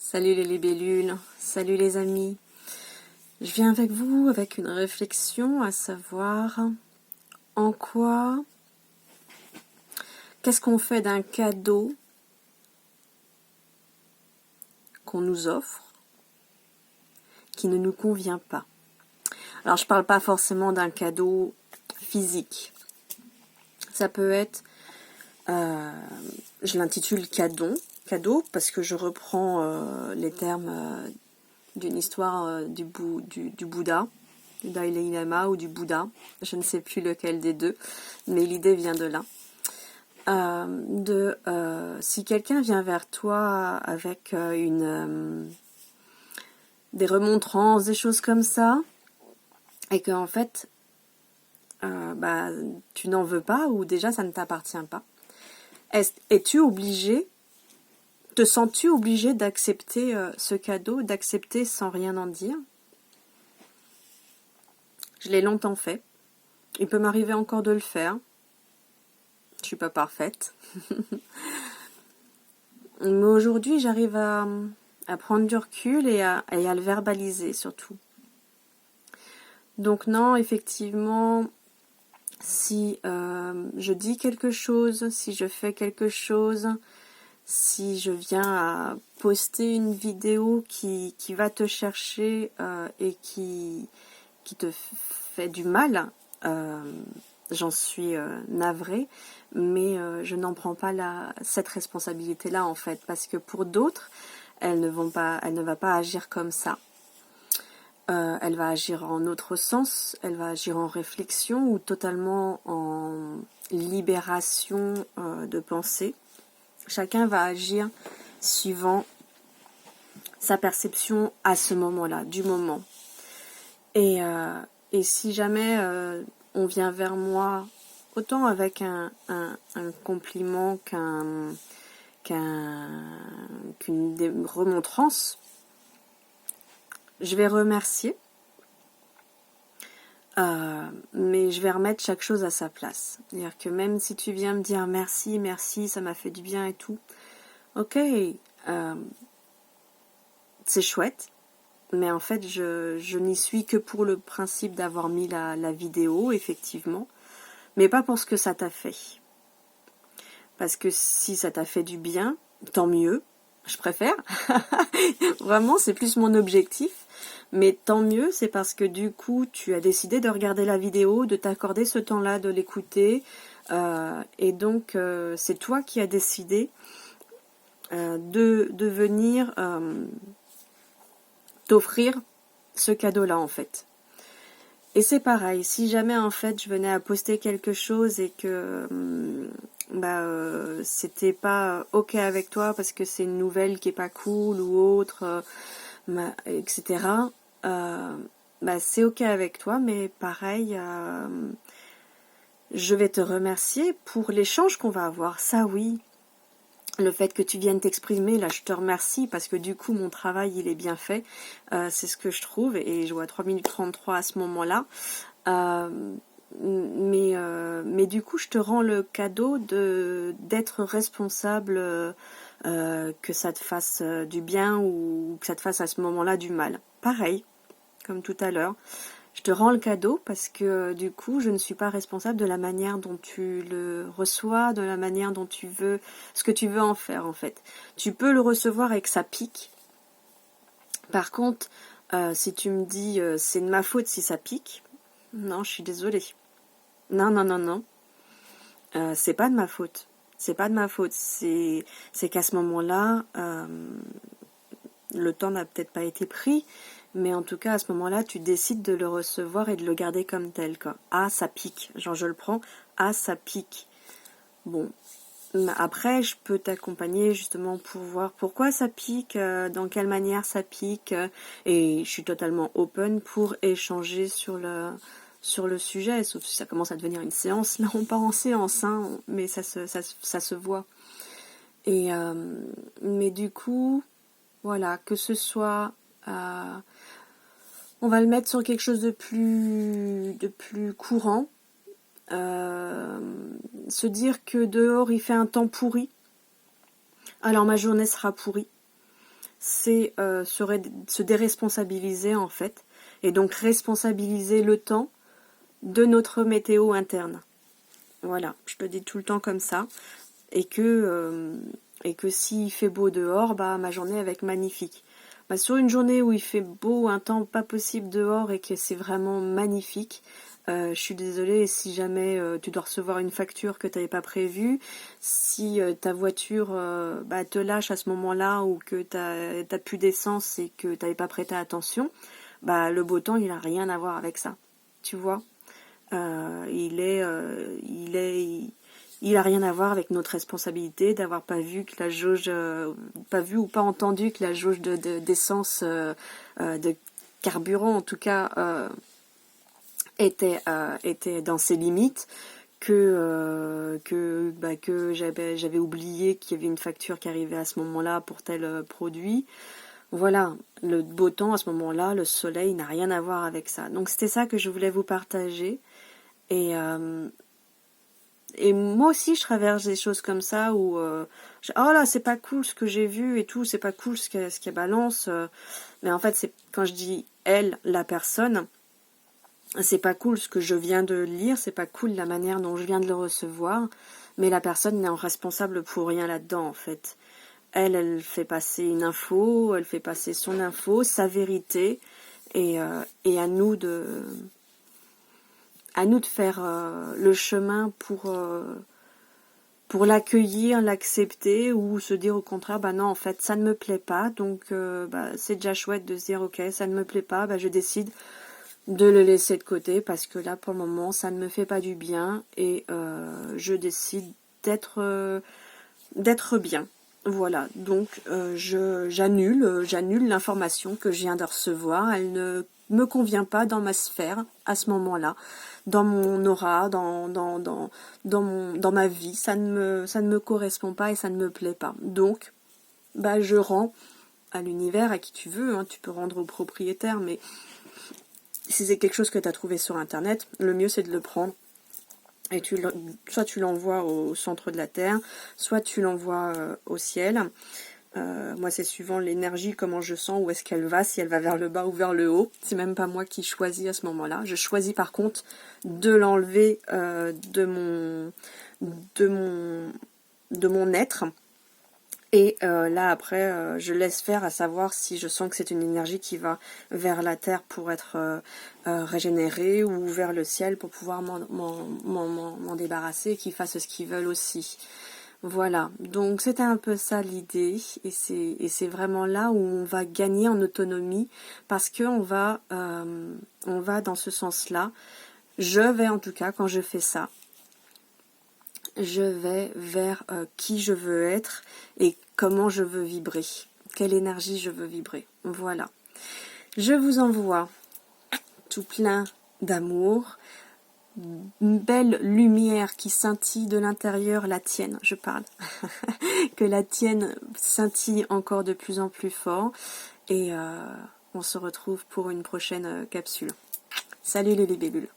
Salut les libellules, salut les amis. Je viens avec vous avec une réflexion à savoir en quoi, qu'est-ce qu'on fait d'un cadeau qu'on nous offre qui ne nous convient pas. Alors je parle pas forcément d'un cadeau physique. Ça peut être, je l'intitule cadeau parce que je reprends les termes d'une histoire du Bouddha, du Dalai Lama ou du Bouddha, je ne sais plus lequel des deux, mais l'idée vient de là. Si quelqu'un vient vers toi avec des remontrances, des choses comme ça, et que en fait, tu n'en veux pas ou déjà ça ne t'appartient pas, es-tu obligé, te sens-tu obligé d'accepter ce cadeau, d'accepter sans rien en dire? Je l'ai longtemps fait. Il peut m'arriver encore de le faire. Je suis pas parfaite. Mais aujourd'hui, j'arrive à prendre du recul et à le verbaliser surtout. Donc non, effectivement, si je dis quelque chose, si je fais quelque chose, si je viens à poster une vidéo qui va te chercher et qui te fait du mal, j'en suis navrée, mais je n'en prends pas cette responsabilité-là en fait, parce que pour d'autres, elle ne va pas agir comme ça. Elle va agir en autre sens, elle va agir en réflexion ou totalement en libération de pensée. Chacun va agir suivant sa perception à ce moment-là, du moment. Et si jamais on vient vers moi, autant avec un compliment qu'une remontrance, je vais remercier, mais je vais remettre chaque chose à sa place. C'est-à-dire que même si tu viens me dire merci, ça m'a fait du bien et tout, ok, c'est chouette, mais en fait je n'y suis que pour le principe d'avoir mis la vidéo, effectivement, mais pas pour ce que ça t'a fait. Parce que si ça t'a fait du bien, tant mieux, je préfère. Vraiment, c'est plus mon objectif. Mais tant mieux, c'est parce que du coup, tu as décidé de regarder la vidéo, de t'accorder ce temps-là, de l'écouter. Et donc, c'est toi qui as décidé de venir t'offrir ce cadeau-là, en fait. Et c'est pareil, si jamais, en fait, je venais à poster quelque chose et que c'était pas ok avec toi parce que c'est une nouvelle qui est pas cool ou autre, etc. C'est ok avec toi, mais pareil, je vais te remercier pour l'échange qu'on va avoir. Ça oui, le fait que tu viennes t'exprimer, là je te remercie parce que du coup mon travail il est bien fait, c'est ce que je trouve, et je vois 3 minutes 33 à ce moment-là. Mais du coup je te rends le cadeau d'être responsable, que ça te fasse du bien ou que ça te fasse à ce moment-là du mal. Pareil, comme tout à l'heure. Je te rends le cadeau parce que du coup, je ne suis pas responsable de la manière dont tu le reçois, de la manière dont tu veux, ce que tu veux en faire en fait. Tu peux le recevoir et que ça pique. Par contre, si tu me dis c'est de ma faute si ça pique, non, je suis désolée. Non. C'est pas de ma faute. C'est pas de ma faute. C'est qu'à ce moment-là, le temps n'a peut-être pas été pris, mais en tout cas à ce moment-là tu décides de le recevoir et de le garder comme tel, quoi. Ah, ça pique, genre je le prends, ah ça pique. Bon, après je peux t'accompagner justement pour voir pourquoi ça pique, dans quelle manière ça pique, et je suis totalement open pour échanger sur le sujet, sauf si ça commence à devenir une séance. Là on part en séance, hein, mais ça se voit. Et mais du coup, voilà, que ce soit, on va le mettre sur quelque chose de plus courant. Se dire que dehors il fait un temps pourri, alors ma journée sera pourrie. c'est se déresponsabiliser en fait, et donc responsabiliser le temps de notre météo interne. Voilà, je te dis tout le temps comme ça, et que s'il fait beau dehors, bah ma journée va être magnifique. Bah, sur une journée où il fait beau, un temps pas possible dehors et que c'est vraiment magnifique, je suis désolée si jamais tu dois recevoir une facture que tu n'avais pas prévue, si ta voiture bah, te lâche à ce moment-là ou que tu n'as plus d'essence et que tu n'avais pas prêté attention, bah, le beau temps, il n'a rien à voir avec ça. Tu vois, il a rien à voir avec notre responsabilité d'avoir pas vu que la jauge, pas vu ou pas entendu que la jauge d'essence, de carburant en tout cas, était dans ses limites, que j'avais oublié qu'il y avait une facture qui arrivait à ce moment-là pour tel produit. Voilà, le beau temps à ce moment-là, le soleil n'a rien à voir avec ça. Donc c'était ça que je voulais vous partager. Et moi aussi, je traverse des choses comme ça où oh là, c'est pas cool ce que j'ai vu et tout, c'est pas cool ce qu'elle balance. Mais en fait, c'est quand je dis elle, la personne, c'est pas cool ce que je viens de lire, c'est pas cool la manière dont je viens de le recevoir, mais la personne n'est en responsable pour rien là-dedans en fait. Elle fait passer une info, elle fait passer son info, sa vérité, et à nous de faire le chemin pour l'accueillir, l'accepter ou se dire au contraire bah non en fait ça ne me plaît pas, donc bah, c'est déjà chouette de se dire ok ça ne me plaît pas, bah, je décide de le laisser de côté parce que là pour le moment ça ne me fait pas du bien et je décide d'être bien. Voilà, donc j'annule l'information que je viens de recevoir. Elle ne me convient pas dans ma sphère à ce moment-là, dans mon aura, dans ma vie. Ça ne me correspond pas et ça ne me plaît pas. Donc, bah, je rends à l'univers, à qui tu veux. Hein, tu peux rendre au propriétaire, mais si c'est quelque chose que tu as trouvé sur Internet, le mieux c'est de le prendre. Et soit tu l'envoies au centre de la Terre, soit tu l'envoies au ciel. Moi, c'est suivant l'énergie, comment je sens, où est-ce qu'elle va, si elle va vers le bas ou vers le haut. C'est même pas moi qui choisis à ce moment-là. Je choisis par contre de l'enlever de mon être. Et là après, je laisse faire, à savoir si je sens que c'est une énergie qui va vers la terre pour être régénérée ou vers le ciel pour pouvoir m'en débarrasser et qu'ils fassent ce qu'ils veulent aussi. Voilà, donc c'était un peu ça l'idée et c'est vraiment là où on va gagner en autonomie parce qu'on va dans ce sens-là. Je vais en tout cas, quand je fais ça, je vais vers qui je veux être et comment je veux vibrer, quelle énergie je veux vibrer. Voilà. Je vous envoie tout plein d'amour, une belle lumière qui scintille de l'intérieur, la tienne, je parle, que la tienne scintille encore de plus en plus fort et on se retrouve pour une prochaine capsule. Salut les libellules.